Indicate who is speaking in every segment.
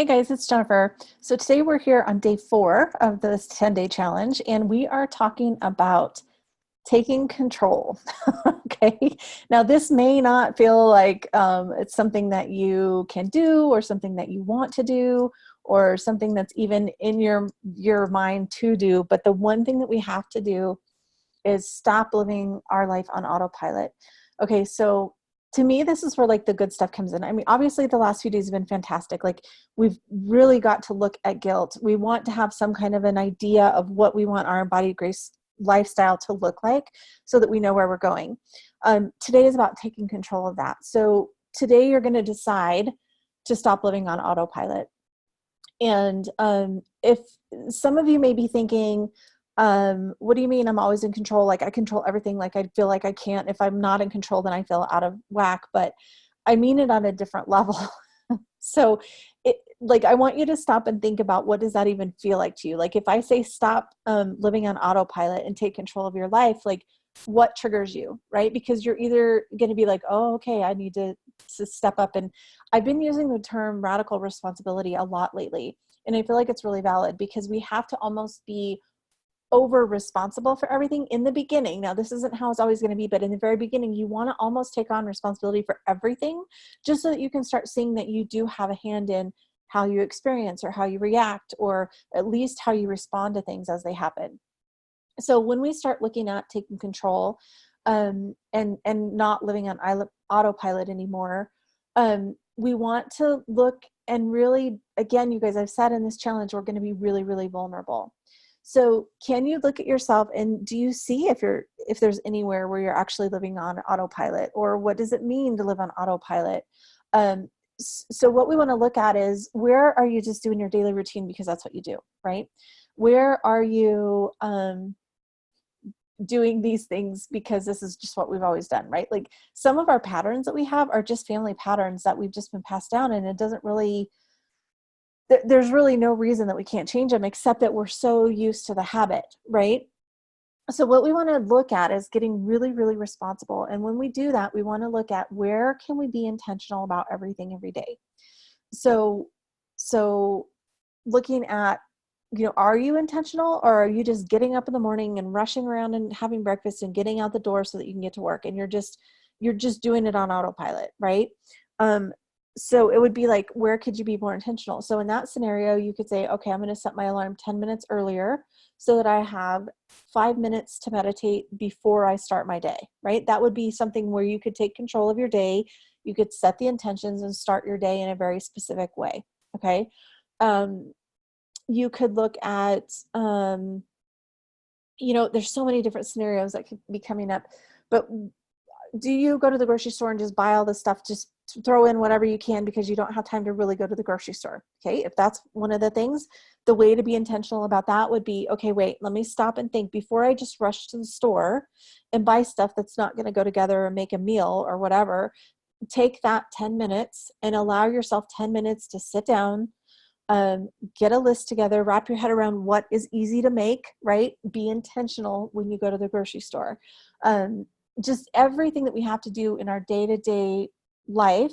Speaker 1: Hey guys, it's Jennifer. So today we're here on day 4 of this 10-day challenge, and we are talking about taking control. Okay. Now, this may not feel like it's something that you can do, or something that you want to do, or something that's even in your mind to do. But the one thing that we have to do is stop living our life on autopilot. Okay, so to me, this is where like the good stuff comes in. I mean, obviously the last few days have been fantastic. Like, we've really got to look at guilt. We want to have some kind of an idea of what we want our embodied grace lifestyle to look like so that we know where we're going. Today is about taking control of that. So today you're going to decide to stop living on autopilot. And if some of you may be thinking, what do you mean I'm always in control? Like, I control everything. Like, I feel like I can't. If I'm not in control, then I feel out of whack. But I mean it on a different level. So I want you to stop and think about, what does that even feel like to you? Like, if I say stop living on autopilot and take control of your life, like, what triggers you, right? Because you're either going to be like, oh, okay, I need to step up. And I've been using the term radical responsibility a lot lately. And I feel like it's really valid, because we have to almost be over responsible for everything in the beginning. Now, this isn't how it's always going to be, but in the very beginning, you want to almost take on responsibility for everything, just so that you can start seeing that you do have a hand in how you experience, or how you react, or at least how you respond to things as they happen. So when we start looking at taking control and not living on autopilot anymore, we want to look and really, again, you guys, I've said in this challenge, we're going to be really, really vulnerable. So can you look at yourself, and do you see if there's anywhere where you're actually living on autopilot, or what does it mean to live on autopilot? So what we want to look at is, where are you just doing your daily routine because that's what you do, right? Where are you doing these things because this is just what we've always done, right? Like, some of our patterns that we have are just family patterns that we've just been passed down, and it doesn't really, there's really no reason that we can't change them, except that we're so used to the habit, right? So what we want to look at is getting really, really responsible. And when we do that, we want to look at, where can we be intentional about everything every day? So looking at, are you intentional, or are you just getting up in the morning and rushing around and having breakfast and getting out the door so that you can get to work, and you're just doing it on autopilot, right? So it would be like, where could you be more intentional? So in that scenario, you could say, okay, I'm going to set my alarm 10 minutes earlier so that I have 5 minutes to meditate before I start my day, right? That would be something where you could take control of your day. You could set the intentions and start your day in a very specific way. Okay. You could look at, there's so many different scenarios that could be coming up, but do you go to the grocery store and just buy all this stuff, just throw in whatever you can because you don't have time to really go to the grocery store? Okay. If that's one of the things, the way to be intentional about that would be, okay, wait, let me stop and think before I just rush to the store and buy stuff that's not going to go together or make a meal or whatever. Take that 10 minutes and allow yourself 10 minutes to sit down, get a list together, wrap your head around what is easy to make, right? Be intentional when you go to the grocery store. Just everything that we have to do in our day-to-day life,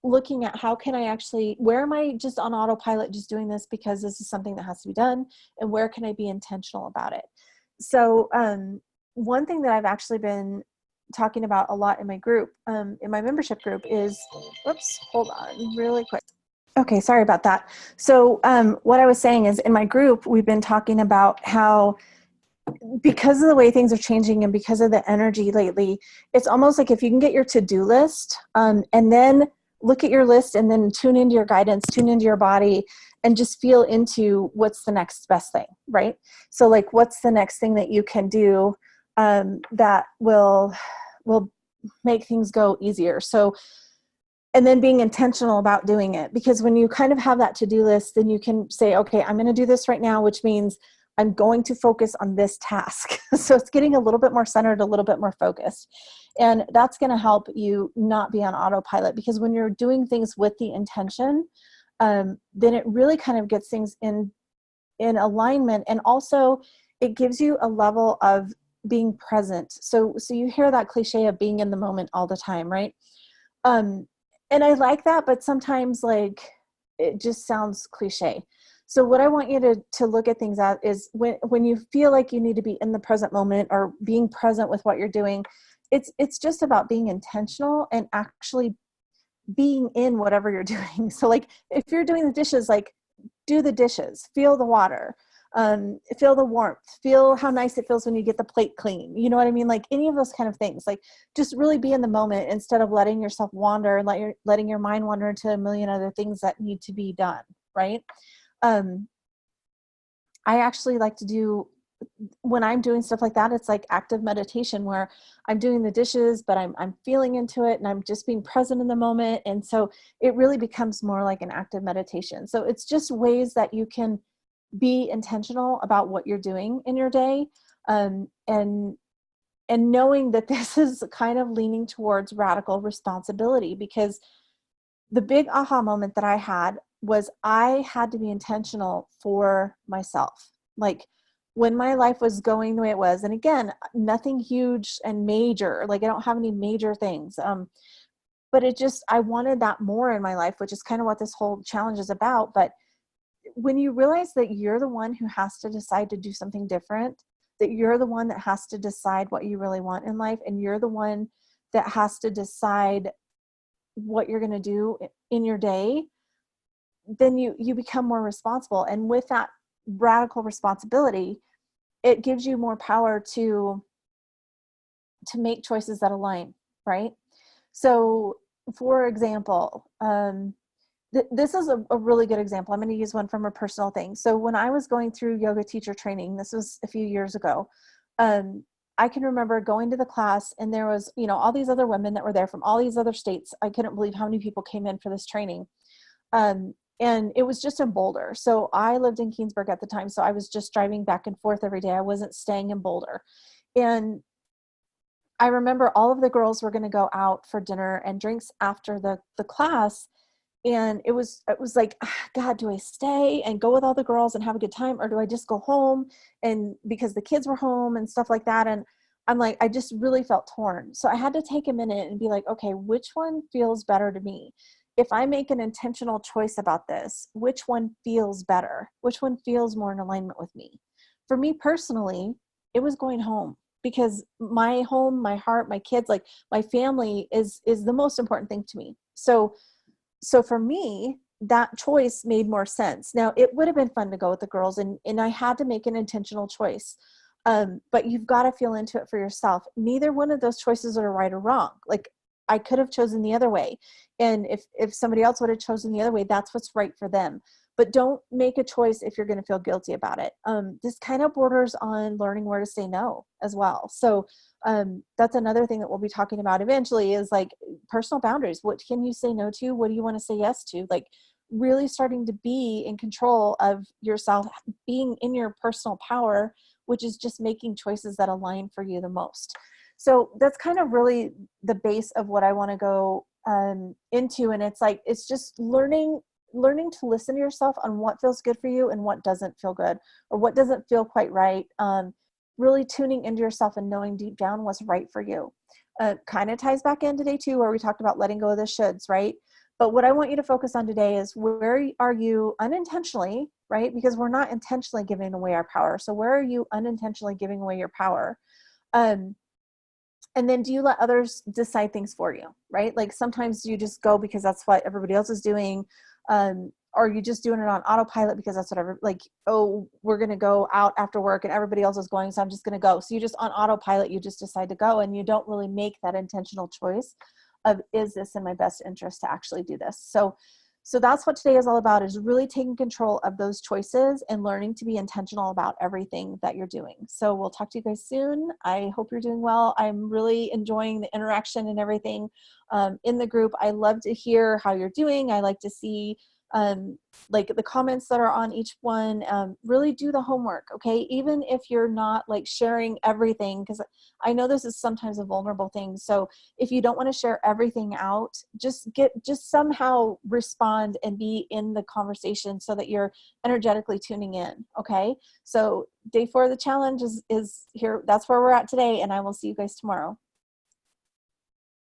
Speaker 1: looking at, how can I actually, where am I just on autopilot, just doing this because this is something that has to be done, and where can I be intentional about it? So one thing that I've actually been talking about a lot in my group, in my membership group, is, whoops, hold on really quick. Okay, sorry about that. So what I was saying is, in my group, we've been talking about how, because of the way things are changing and because of the energy lately, it's almost like, if you can get your to-do list and then look at your list and then tune into your guidance, tune into your body, and just feel into what's the next best thing, right? So like, what's the next thing that you can do that will make things go easier? So, and then being intentional about doing it, because when you kind of have that to-do list, then you can say, okay, I'm going to do this right now, which means I'm going to focus on this task. So it's getting a little bit more centered, a little bit more focused. And that's going to help you not be on autopilot, because when you're doing things with the intention, then it really kind of gets things in alignment. And also it gives you a level of being present. So you hear that cliche of being in the moment all the time, right? And I like that, but sometimes, like, it just sounds cliche. So what I want you to look at things at is when you feel like you need to be in the present moment or being present with what you're doing, it's just about being intentional and actually being in whatever you're doing. So like if you're doing the dishes, like do the dishes, feel the water, feel the warmth, feel how nice it feels when you get the plate clean. You know what I mean? Like any of those kind of things, like just really be in the moment instead of letting yourself wander and letting your mind wander into a million other things that need to be done. Right. I actually like to do, when I'm doing stuff like that, it's like active meditation where I'm doing the dishes, but I'm feeling into it and I'm just being present in the moment. And so it really becomes more like an active meditation. So it's just ways that you can be intentional about what you're doing in your day. And knowing that this is kind of leaning towards radical responsibility, because the big aha moment that I had was I had to be intentional for myself. Like when my life was going the way it was, and again, nothing huge and major, like I don't have any major things. But it just, I wanted that more in my life, which is kind of what this whole challenge is about. But when you realize that you're the one who has to decide to do something different, that you're the one that has to decide what you really want in life, and you're the one that has to decide what you're going to do in your day, then you become more responsible. And with that radical responsibility, it gives you more power to make choices that align, right? So for example, this is a really good example. I'm going to use one from a personal thing. So when I was going through yoga teacher training, this was a few years ago, I can remember going to the class and there was, all these other women that were there from all these other states. I couldn't believe how many people came in for this training. And it was just in Boulder. So I lived in Keensburg at the time. So I was just driving back and forth every day. I wasn't staying in Boulder. And I remember all of the girls were going to go out for dinner and drinks after the class. And it was like, God, do I stay and go with all the girls and have a good time? Or do I just go home? And because the kids were home and stuff like that. And I'm like, I just really felt torn. So I had to take a minute and be like, okay, which one feels better to me? If I make an intentional choice about this, which one feels better? Which one feels more in alignment with me? For me personally, it was going home, because my home, my heart, my kids, like my family is the most important thing to me. So for me, that choice made more sense. Now, it would have been fun to go with the girls, and I had to make an intentional choice. But you've got to feel into it for yourself. Neither one of those choices are right or wrong. Like I could have chosen the other way. And if somebody else would have chosen the other way, that's what's right for them. But don't make a choice if you're going to feel guilty about it. This kind of borders on learning where to say no as well. So that's another thing that we'll be talking about eventually, is like personal boundaries. What can you say no to? What do you want to say yes to? Like really starting to be in control of yourself, being in your personal power, which is just making choices that align for you the most. So that's kind of really the base of what I want to go into. And it's like, it's just learning to listen to yourself on what feels good for you and what doesn't feel good, or what doesn't feel quite right. Really tuning into yourself and knowing deep down what's right for you. Kind of ties back into day 2 where we talked about letting go of the shoulds, right? But what I want you to focus on today is, where are you unintentionally, right? Because we're not intentionally giving away our power. So where are you unintentionally giving away your power? And then do you let others decide things for you, right? Like sometimes you just go because that's what everybody else is doing. Or you just doing it on autopilot because that's what oh, we're going to go out after work and everybody else is going, so I'm just going to go. So you just on autopilot, you just decide to go, and you don't really make that intentional choice of, is this in my best interest to actually do this? So that's what today is all about, is really taking control of those choices and learning to be intentional about everything that you're doing. So we'll talk to you guys soon. I hope you're doing well. I'm really enjoying the interaction and everything in the group. I love to hear how you're doing. I like to see like the comments that are on each one. Really do the homework, okay? Even if you're not like sharing everything, because I know this is sometimes a vulnerable thing. So if you don't want to share everything out, just somehow respond and be in the conversation so that you're energetically tuning in, okay? So day 4 of the challenge is here. That's where we're at today, and I will see you guys tomorrow.